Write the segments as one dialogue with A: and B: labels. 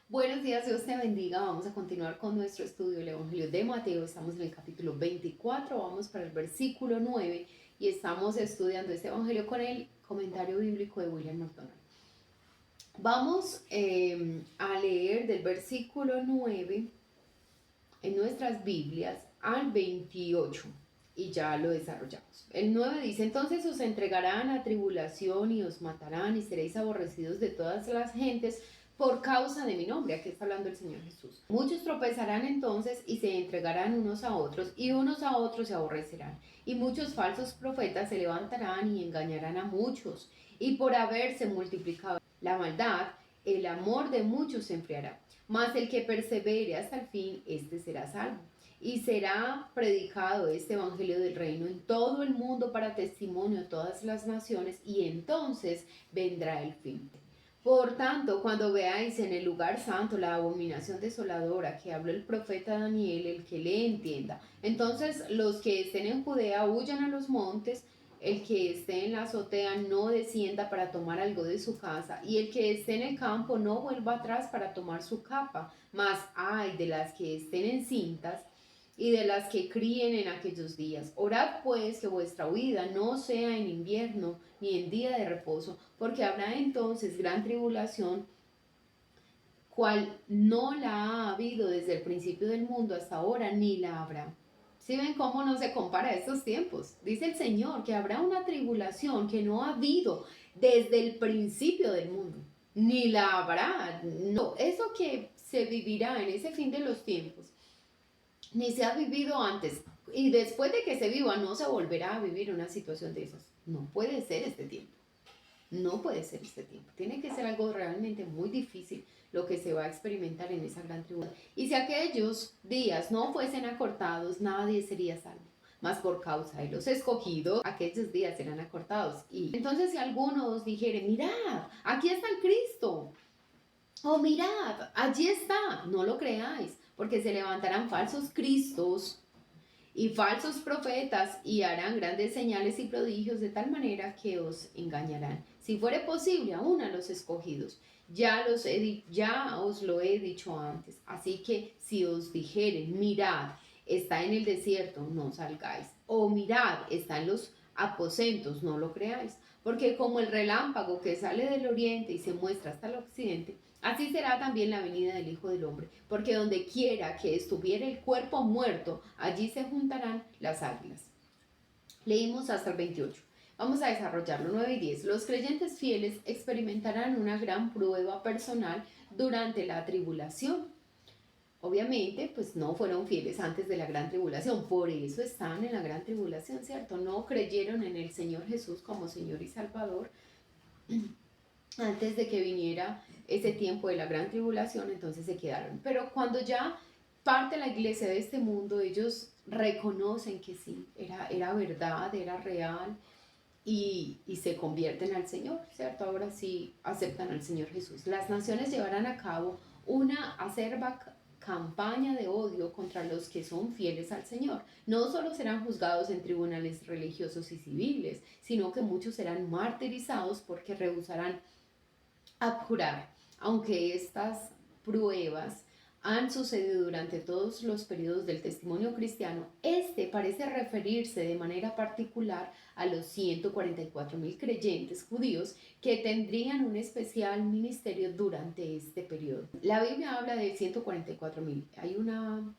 A: Buenos días, Dios te bendiga. Vamos a continuar con nuestro estudio del Evangelio de Mateo. Estamos en el capítulo 24, vamos para el versículo 9 y estamos estudiando este Evangelio con el comentario bíblico de William MacDonald. Vamos a leer del versículo 9 en nuestras Biblias al 28 y ya lo desarrollamos. El 9 dice: entonces os entregarán a tribulación y os matarán y seréis aborrecidos de todas las gentes por causa de mi nombre. Aquí está hablando el Señor Jesús. Muchos tropezarán entonces y se entregarán unos a otros y unos a otros se aborrecerán. Y muchos falsos profetas se levantarán y engañarán a muchos. Y por haberse multiplicado la maldad, el amor de muchos se enfriará. Mas el que persevere hasta el fin, este será salvo. Y será predicado este evangelio del reino en todo el mundo para testimonio a todas las naciones, y entonces vendrá el fin. Por tanto, cuando veáis en el lugar santo la abominación desoladora que habló el profeta Daniel, el que le entienda, entonces los que estén en Judea huyan a los montes, el que esté en la azotea no descienda para tomar algo de su casa, y el que esté en el campo no vuelva atrás para tomar su capa. Mas ay de las que estén encintas y de las que críen en aquellos días. Orad pues que vuestra huida no sea en invierno ni en día de reposo, porque habrá entonces gran tribulación, cual no la ha habido desde el principio del mundo hasta ahora, ni la habrá. ¿Sí ven cómo no se compara a estos tiempos? Dice el Señor que habrá una tribulación que no ha habido desde el principio del mundo, ni la habrá. No, eso que se vivirá en ese fin de los tiempos ni se ha vivido antes, y después de que se viva no se volverá a vivir una situación de esas. No puede ser este tiempo. No puede ser este tiempo. Tiene que ser algo realmente muy difícil lo que se va a experimentar en esa gran tribulación. Y si aquellos días no fuesen acortados, nadie sería salvo. Mas por causa de los escogidos, aquellos días serán acortados. Y entonces si alguno os dijere: mirad, aquí está el Cristo, oh, mirad, allí está, no lo creáis, porque se levantarán falsos cristos y falsos profetas y harán grandes señales y prodigios, de tal manera que os engañarán, si fuere posible, aún a los escogidos. Ya os lo he dicho antes. Así que si os dijeren: mirad, está en el desierto, no salgáis, o mirad, está en los aposentos, no lo creáis, porque como el relámpago que sale del oriente y se muestra hasta el occidente, así será también la venida del Hijo del Hombre. Porque donde quiera que estuviera el cuerpo muerto, allí se juntarán las águilas. Leímos hasta el 28. Vamos a desarrollarlo. 9 y 10. Los creyentes fieles experimentarán una gran prueba personal durante la tribulación. Obviamente, pues no fueron fieles antes de la gran tribulación, por eso están en la gran tribulación, ¿cierto? No creyeron en el Señor Jesús como Señor y Salvador antes de que viniera ese tiempo de la gran tribulación, entonces se quedaron. Pero cuando ya parte la iglesia de este mundo, ellos reconocen que sí, era verdad, era real, y se convierten al Señor, ¿cierto? Ahora sí aceptan al Señor Jesús. Las naciones llevarán a cabo una acerba campaña de odio contra los que son fieles al Señor. No solo serán juzgados en tribunales religiosos y civiles, sino que muchos serán martirizados porque rehusarán abjurar. Aunque estas pruebas han sucedido durante todos los periodos del testimonio cristiano, este parece referirse de manera particular a los 144.000 creyentes judíos que tendrían un especial ministerio durante este periodo. La Biblia habla de 144.000. Hay una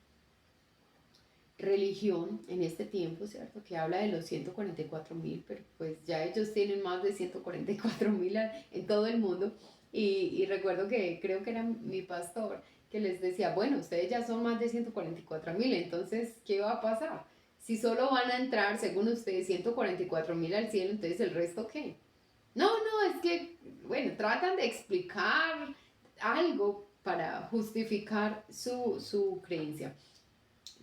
A: religión en este tiempo, ¿cierto?, que habla de los 144.000, pero pues ya ellos tienen más de 144.000 en todo el mundo. Y recuerdo que creo que era mi pastor que les decía: bueno, ustedes ya son más de 144.000, entonces ¿qué va a pasar? Si solo van a entrar, según ustedes, 144.000 al cielo, entonces ¿el resto qué? No, es que, bueno, tratan de explicar algo para justificar su creencia.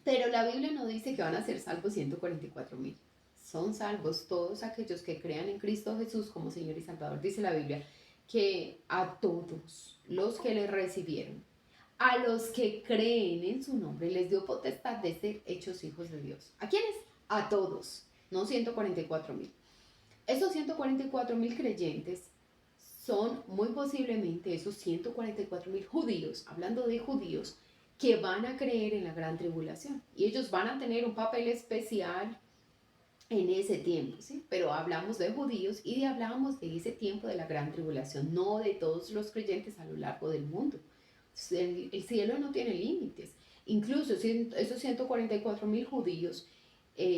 A: Pero la Biblia no dice que van a ser salvos 144.000. Son salvos todos aquellos que crean en Cristo Jesús como Señor y Salvador. Dice la Biblia que a todos los que le recibieron, a los que creen en su nombre, les dio potestad de ser hechos hijos de Dios. ¿A quiénes? A todos, no 144.000. Esos 144.000 creyentes son muy posiblemente esos 144.000 judíos, hablando de judíos, que van a creer en la gran tribulación. Y ellos van a tener un papel especial en ese tiempo, ¿sí? Pero hablamos de judíos y hablamos de ese tiempo de la gran tribulación, no de todos los creyentes a lo largo del mundo. El cielo no tiene límites. Incluso si esos 144.000 judíos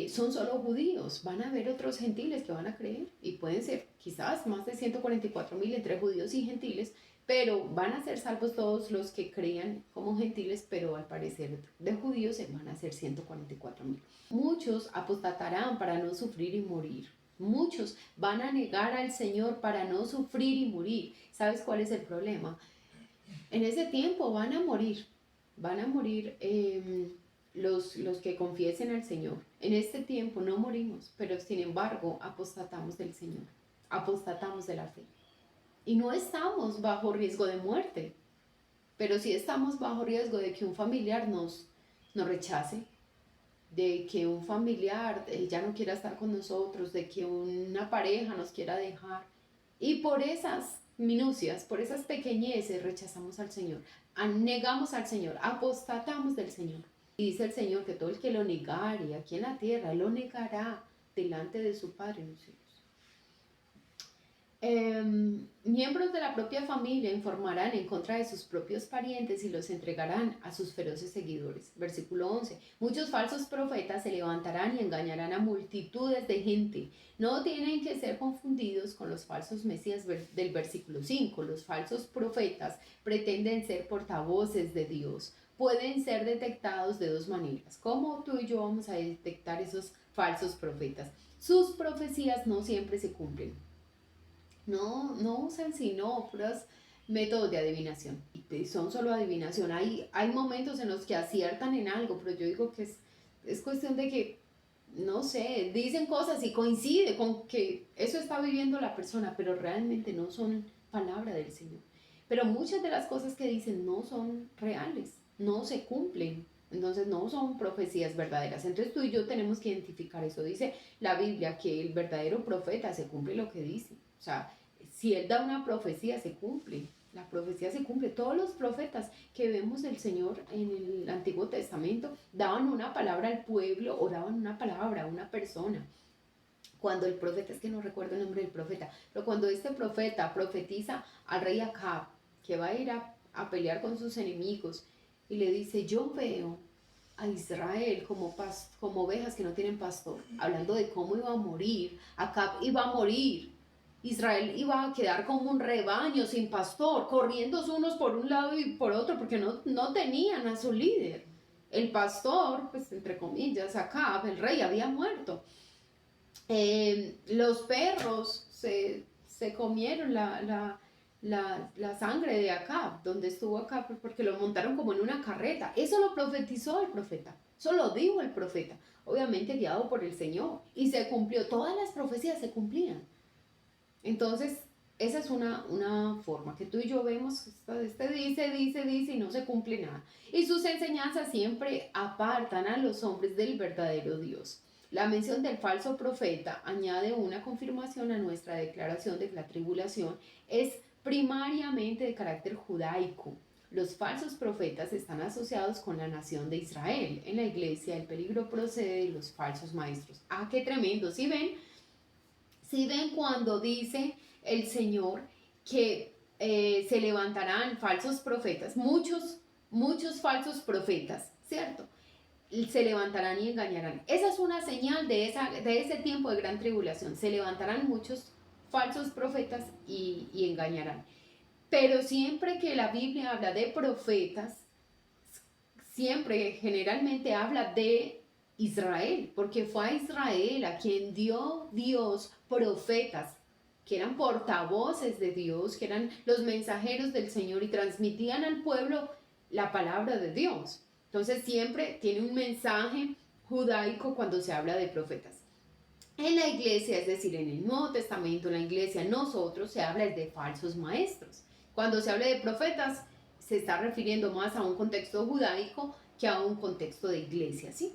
A: son solo judíos, van a haber otros gentiles que van a creer y pueden ser quizás más de 144.000 entre judíos y gentiles, pero van a ser salvos todos los que creían como gentiles, pero al parecer de judíos van a ser 144.000. Muchos apostatarán para no sufrir y morir. Muchos van a negar al Señor para no sufrir y morir. ¿Sabes cuál es el problema? En ese tiempo van a morir los que confiesen al Señor. En este tiempo no morimos, pero sin embargo apostatamos del Señor, apostatamos de la fe. Y no estamos bajo riesgo de muerte, pero sí estamos bajo riesgo de que un familiar nos rechace, de que un familiar ya no quiera estar con nosotros, de que una pareja nos quiera dejar. Y por esas minucias, por esas pequeñeces rechazamos al Señor, negamos al Señor, apostatamos del Señor. Y dice el Señor que todo el que lo negare aquí en la tierra, lo negará delante de su Padre en los cielos. Miembros de la propia familia informarán en contra de sus propios parientes y los entregarán a sus feroces seguidores. Versículo 11. Muchos falsos profetas se levantarán y engañarán a multitudes de gente. No tienen que ser confundidos con los falsos mesías del versículo 5. Los falsos profetas pretenden ser portavoces de Dios. Pueden ser detectados de dos maneras. ¿Cómo tú y yo vamos a detectar esos falsos profetas? Sus profecías no siempre se cumplen. No usan sino puros métodos de adivinación. Son solo adivinación. Hay momentos en los que aciertan en algo, pero yo digo que es cuestión de que, no sé, dicen cosas y coincide con que eso está viviendo la persona, pero realmente no son palabra del Señor. Pero muchas de las cosas que dicen no son reales, no se cumplen. Entonces no son profecías verdaderas. Entonces tú y yo tenemos que identificar eso. Dice la Biblia que el verdadero profeta se cumple lo que dice. O sea, si él da una profecía, se cumple. La profecía se cumple. Todos los profetas que vemos del Señor en el Antiguo Testamento daban una palabra al pueblo o daban una palabra a una persona. Cuando el profeta, es que no recuerdo el nombre del profeta, pero cuando este profeta profetiza al rey Acab, que va a ir a pelear con sus enemigos, y le dice, yo veo a Israel como ovejas que no tienen pastor, hablando de cómo iba a morir, Acab iba a morir, Israel iba a quedar como un rebaño sin pastor, corriendo unos por un lado y por otro, porque no tenían a su líder. El pastor, pues entre comillas, Acab, el rey, había muerto. Los perros se comieron la sangre de Acab, donde estuvo Acab, porque lo montaron como en una carreta. Eso lo profetizó el profeta, eso lo dijo el profeta, obviamente guiado por el Señor, y se cumplió, todas las profecías se cumplían. Entonces, esa es una forma que tú y yo vemos, dice y no se cumple nada. Y sus enseñanzas siempre apartan a los hombres del verdadero Dios. La mención del falso profeta añade una confirmación a nuestra declaración de que la tribulación es primariamente de carácter judaico. Los falsos profetas están asociados con la nación de Israel. En la iglesia el peligro procede de los falsos maestros. ¡Ah, qué tremendo! ¿Sí ven? Si ven cuando dice el Señor que se levantarán falsos profetas, muchos falsos profetas, ¿cierto? Se levantarán y engañarán. Esa es una señal de ese tiempo de gran tribulación. Se levantarán muchos falsos profetas y engañarán. Pero siempre que la Biblia habla de profetas, siempre generalmente habla de Israel, porque fue a Israel a quien dio Dios profetas, que eran portavoces de Dios, que eran los mensajeros del Señor y transmitían al pueblo la palabra de Dios. Entonces siempre tiene un mensaje judaico cuando se habla de profetas. En la iglesia, es decir, en el Nuevo Testamento, en la iglesia, nosotros se habla de falsos maestros. Cuando se habla de profetas, se está refiriendo más a un contexto judaico que a un contexto de iglesia, ¿sí?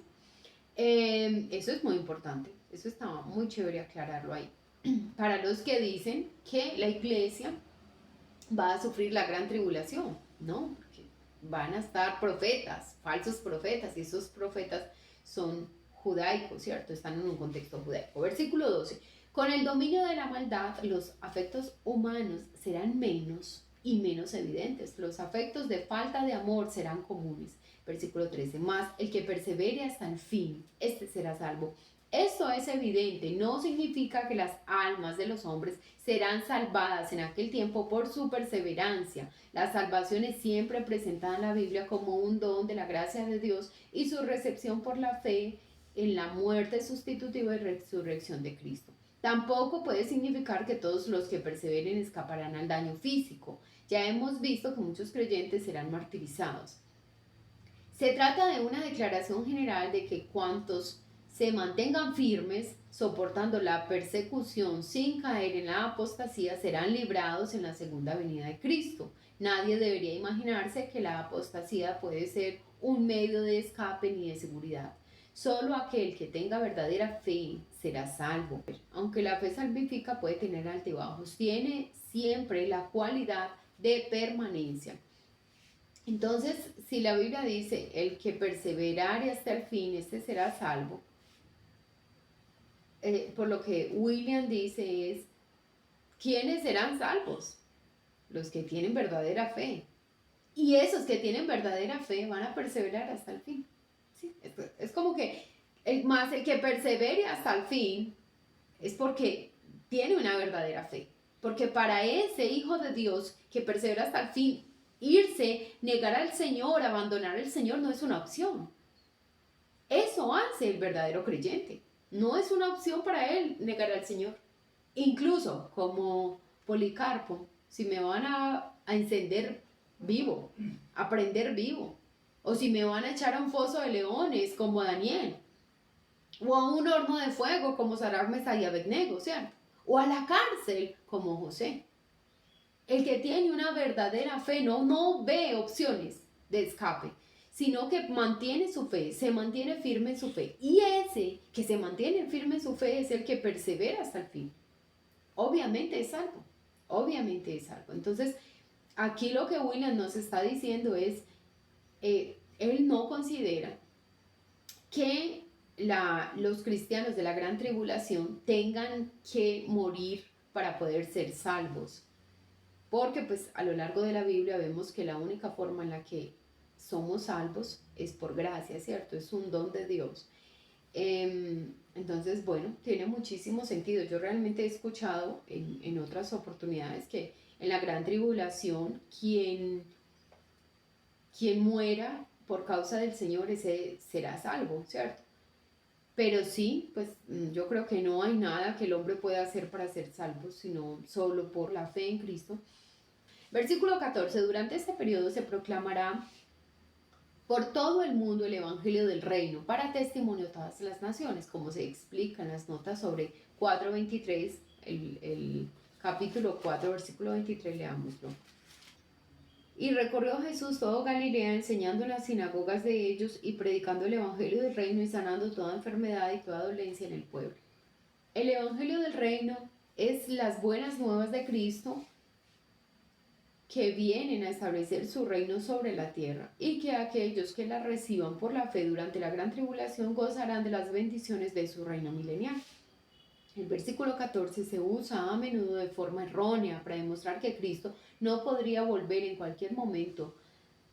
A: Eso es muy importante, eso está muy chévere aclararlo ahí. Para los que dicen que la iglesia va a sufrir la gran tribulación, ¿no? Porque van a estar profetas, falsos profetas, y esos profetas son judaicos, ¿cierto? Están en un contexto judaico. Versículo 12. Con el dominio de la maldad, los afectos humanos serán menos y menos evidentes. Los afectos de falta de amor serán comunes. Versículo 13. Más el que persevere hasta el fin, este será salvo. Esto es evidente, no significa que las almas de los hombres serán salvadas en aquel tiempo por su perseverancia. La salvación es siempre presentada en la Biblia como un don de la gracia de Dios y su recepción por la fe en la muerte sustitutiva y resurrección de Cristo. Tampoco puede significar que todos los que perseveren escaparán al daño físico. Ya hemos visto que muchos creyentes serán martirizados. Se trata de una declaración general de que cuantos se mantengan firmes, soportando la persecución sin caer en la apostasía, serán librados en la segunda venida de Cristo. Nadie debería imaginarse que la apostasía puede ser un medio de escape ni de seguridad. Solo aquel que tenga verdadera fe será salvo. Aunque la fe salvífica puede tener altibajos, tiene siempre la cualidad de permanencia. Entonces, si la Biblia dice, el que perseverare hasta el fin, este será salvo, por lo que William dice es, ¿quiénes serán salvos? Los que tienen verdadera fe. Y esos que tienen verdadera fe van a perseverar hasta el fin. ¿Sí? Es como que, más el que persevere hasta el fin es porque tiene una verdadera fe. Porque para ese hijo de Dios que persevera hasta el fin, irse, negar al Señor, abandonar al Señor no es una opción. Eso hace el verdadero creyente. No es una opción para él negar al Señor. Incluso como Policarpo, si me van a encender vivo, a prender vivo, o si me van a echar a un foso de leones como Daniel, o a un horno de fuego como Sadrach, Mesach y Abednego, ¿cierto? O a la cárcel como José. El que tiene una verdadera fe no ve opciones de escape, sino que mantiene su fe, se mantiene firme en su fe. Y ese que se mantiene firme en su fe es el que persevera hasta el fin. Obviamente es salvo, obviamente es salvo. Entonces, aquí lo que William nos está diciendo es, él no considera que los cristianos de la gran tribulación tengan que morir para poder ser salvos. Porque pues a lo largo de la Biblia vemos que la única forma en la que somos salvos es por gracia, ¿cierto? Es un don de Dios. Entonces, bueno, tiene muchísimo sentido. Yo realmente he escuchado en otras oportunidades que en la gran tribulación quien muera por causa del Señor ese será salvo, ¿cierto? Pero sí, pues yo creo que no hay nada que el hombre pueda hacer para ser salvo, sino solo por la fe en Cristo. Versículo 14. Durante este periodo se proclamará por todo el mundo el Evangelio del Reino para testimonio a todas las naciones, como se explica en las notas sobre 4.23, el capítulo 4, versículo 23, leámoslo. Y recorrió Jesús todo Galilea, enseñando en las sinagogas de ellos y predicando el Evangelio del Reino y sanando toda enfermedad y toda dolencia en el pueblo. El Evangelio del Reino es las buenas nuevas de Cristo que vienen a establecer su reino sobre la tierra, y que aquellos que la reciban por la fe durante la gran tribulación gozarán de las bendiciones de su reino milenial. El versículo 14 se usa a menudo de forma errónea para demostrar que Cristo no podría volver en cualquier momento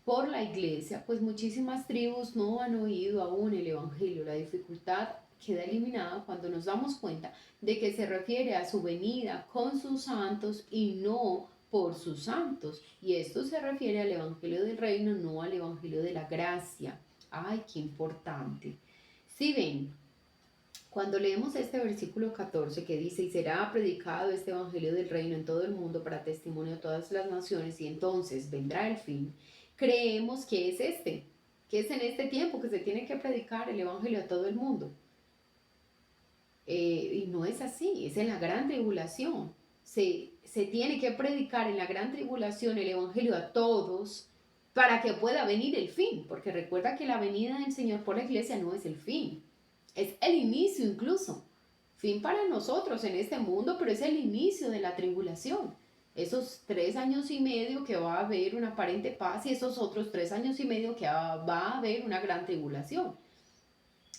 A: por la iglesia, pues muchísimas tribus no han oído aún el Evangelio. La dificultad queda eliminada cuando nos damos cuenta de que se refiere a su venida con sus santos y no por sus santos. Y esto se refiere al Evangelio del Reino, no al Evangelio de la gracia. ¡Ay, qué importante! Si ven, cuando leemos este versículo 14 que dice, y será predicado este Evangelio del Reino en todo el mundo para testimonio a todas las naciones, y entonces vendrá el fin, creemos que es que es en este tiempo que se tiene que predicar el Evangelio a todo el mundo. Y no es así, es en la gran tribulación. Se tiene que predicar en la gran tribulación el Evangelio a todos para que pueda venir el fin, porque recuerda que la venida del Señor por la iglesia no es el fin, es el inicio incluso. Fin para nosotros en este mundo, pero es el inicio de la tribulación. Esos 3 años y medio que va a haber una aparente paz y esos otros 3 años y medio que va a haber una gran tribulación.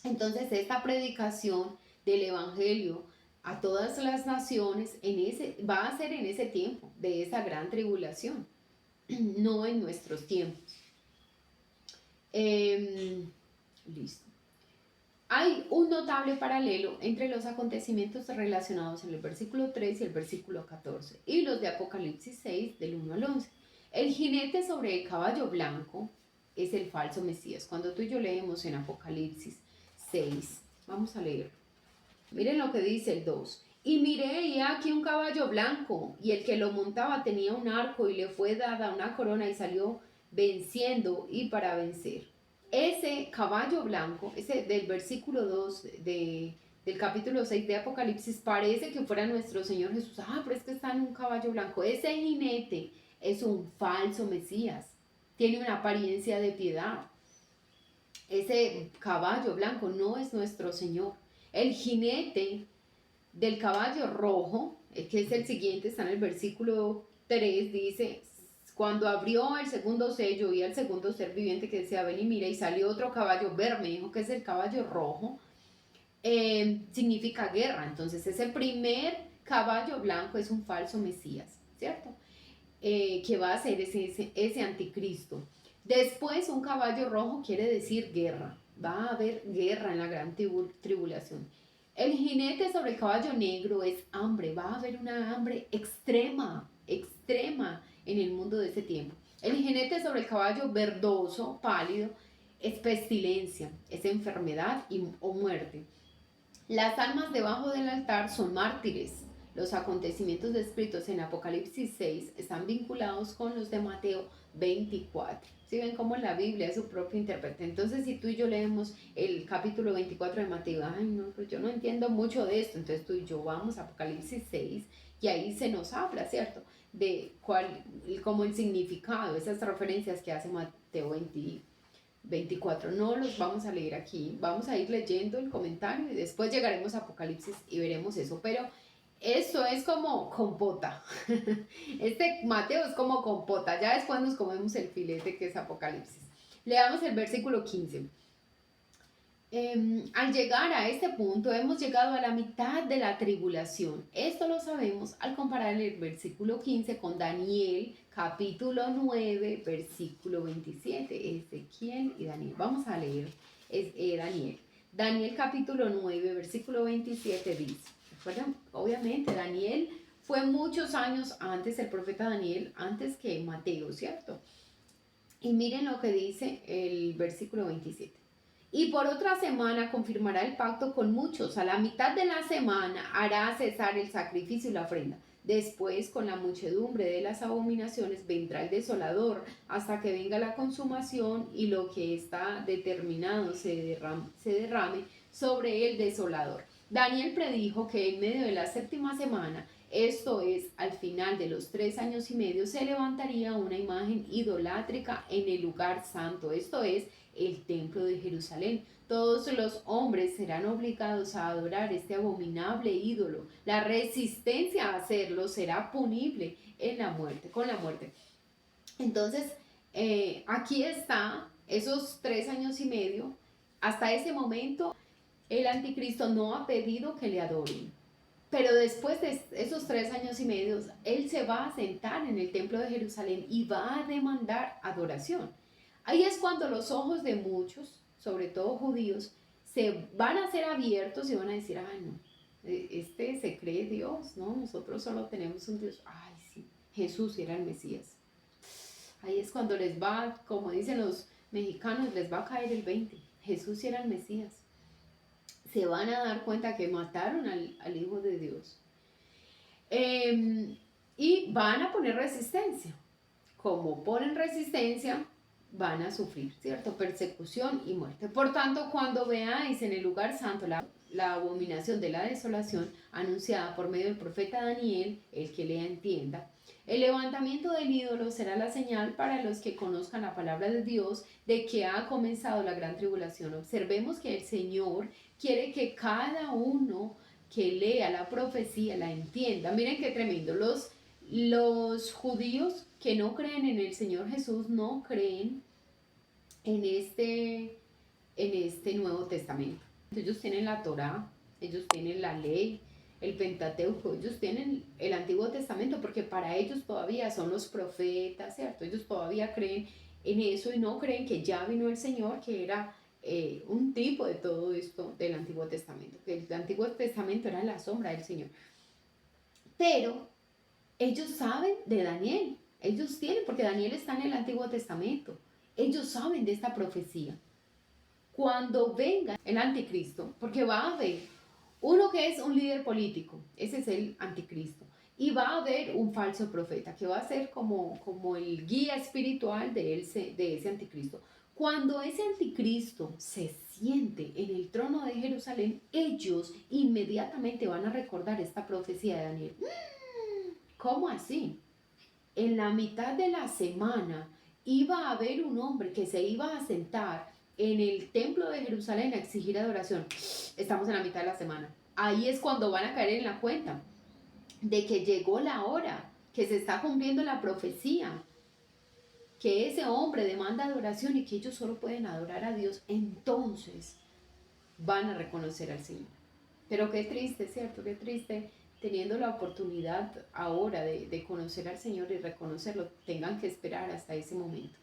A: Entonces esta predicación del Evangelio a todas las naciones va a ser en ese tiempo de esa gran tribulación, no en nuestros tiempos. Listo. Hay un notable paralelo entre los acontecimientos relacionados en el versículo 3 y el versículo 14 y los de Apocalipsis 6 del 1 al 11. El jinete sobre el caballo blanco es el falso Mesías. Cuando tú y yo leemos en Apocalipsis 6, vamos a leer. Miren lo que dice el 2. Y miré y aquí un caballo blanco, y el que lo montaba tenía un arco y le fue dada una corona y salió venciendo y para vencer. Ese caballo blanco, ese del versículo 2 del capítulo 6 de Apocalipsis, parece que fuera nuestro Señor Jesús. Pero es que está en un caballo blanco. Ese jinete es un falso Mesías. Tiene una apariencia de piedad. Ese caballo blanco no es nuestro Señor. El jinete del caballo rojo, que es el siguiente, está en el versículo 3, dice: cuando abrió el segundo sello y el segundo ser viviente que decía ven y mira, y salió otro caballo bermejo, que es el caballo rojo, significa guerra. Entonces ese primer caballo blanco es un falso Mesías, ¿cierto? Que va a ser ese anticristo. Después un caballo rojo quiere decir guerra. Va a haber guerra en la gran tribulación. El jinete sobre el caballo negro es hambre. Va a haber una hambre extrema, extrema en el mundo de ese tiempo. El jinete sobre el caballo verdoso, pálido, es pestilencia, es enfermedad o muerte. Las almas debajo del altar son mártires. Los acontecimientos descritos en Apocalipsis 6 están vinculados con los de Mateo 24. ¿Sí ven cómo la Biblia es su propio intérprete? Entonces, si tú y yo leemos el capítulo 24 de Mateo, pues yo no entiendo mucho de esto. Entonces tú y yo vamos a Apocalipsis 6 y ahí se nos habla, ¿cierto? De como el significado, esas referencias que hace Mateo 24. No los vamos a leer aquí, vamos a ir leyendo el comentario y después llegaremos a Apocalipsis y veremos eso, pero eso es como compota. Este Mateo es como compota, ya después nos comemos el filete que es Apocalipsis. Leamos el versículo 15. Al llegar a este punto hemos llegado a la mitad de la tribulación. Esto lo sabemos al comparar el versículo 15 con Daniel capítulo 9 versículo 27. Ezequiel y Daniel. Vamos a leer Daniel. Daniel capítulo 9 versículo 27 dice, ¿recuerdan? Obviamente Daniel fue muchos años antes, el profeta Daniel, antes que Mateo, ¿cierto? Y miren lo que dice el versículo 27. Y por otra semana confirmará el pacto con muchos. A la mitad de la semana hará cesar el sacrificio y la ofrenda. Después, con la muchedumbre de las abominaciones, vendrá el desolador hasta que venga la consumación y lo que está determinado se derrame sobre el desolador. Daniel predijo que en medio de la séptima semana, esto es, al final de los 3 años y medio, se levantaría una imagen idolátrica en el lugar santo. Esto es, el templo de Jerusalén. Todos los hombres serán obligados a adorar este abominable ídolo. La resistencia a hacerlo será punible en la muerte, con la muerte. Entonces, aquí está esos 3 años y medio. Hasta ese momento, el anticristo no ha pedido que le adoren. Pero después de esos 3 años y medio, él se va a sentar en el templo de Jerusalén y va a demandar adoración. Ahí es cuando los ojos de muchos, sobre todo judíos, se van a ser abiertos y van a decir, no, este se cree Dios, ¿no? Nosotros solo tenemos un Dios. Sí, Jesús era el Mesías. Ahí es cuando les va, como dicen los mexicanos, les va a caer el 20. Jesús era el Mesías. Se van a dar cuenta que mataron al Hijo de Dios. Y van a poner resistencia. Como ponen resistencia, van a sufrir, ¿cierto? Persecución y muerte. Por tanto, cuando veáis en el lugar santo la abominación de la desolación anunciada por medio del profeta Daniel, el que lea entienda, el levantamiento del ídolo será la señal para los que conozcan la palabra de Dios de que ha comenzado la gran tribulación. Observemos que el Señor quiere que cada uno que lea la profecía la entienda. Miren qué tremendo. Los judíos que no creen en el Señor Jesús no creen en este Nuevo Testamento. Ellos tienen la Torá, ellos tienen la ley, el Pentateuco, ellos tienen el Antiguo Testamento porque para ellos todavía son los profetas, ¿cierto? Ellos todavía creen en eso y no creen que ya vino el Señor, que era un tipo de todo esto del Antiguo Testamento, que el Antiguo Testamento era la sombra del Señor. Pero ellos saben de Daniel, ellos tienen, porque Daniel está en el Antiguo Testamento, ellos saben de esta profecía. Cuando venga el anticristo, porque va a haber uno que es un líder político, ese es el anticristo, y va a haber un falso profeta que va a ser como el guía espiritual de ese anticristo. Cuando ese anticristo se siente en el trono de Jerusalén, ellos inmediatamente van a recordar esta profecía de Daniel. ¿Cómo así? En la mitad de la semana iba a haber un hombre que se iba a sentar en el templo de Jerusalén a exigir adoración. Estamos en la mitad de la semana. Ahí es cuando van a caer en la cuenta de que llegó la hora, que se está cumpliendo la profecía, que ese hombre demanda adoración y que ellos solo pueden adorar a Dios. Entonces van a reconocer al Señor. Pero qué triste, ¿cierto? Qué triste teniendo la oportunidad ahora de conocer al Señor y reconocerlo, tengan que esperar hasta ese momento.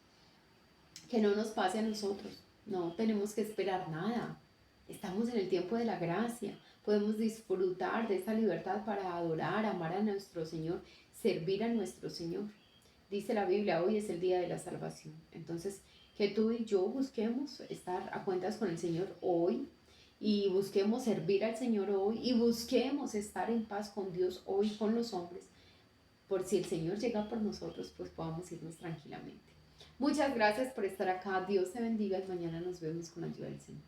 A: Que no nos pase a nosotros, no tenemos que esperar nada. Estamos en el tiempo de la gracia, podemos disfrutar de esta libertad para adorar, amar a nuestro Señor, servir a nuestro Señor. Dice la Biblia, hoy es el día de la salvación. Entonces, que tú y yo busquemos estar a cuentas con el Señor hoy, y busquemos servir al Señor hoy, y busquemos estar en paz con Dios hoy, con los hombres, por si el Señor llega por nosotros, pues podamos irnos tranquilamente. Muchas gracias por estar acá, Dios te bendiga y mañana nos vemos con la ayuda del Señor.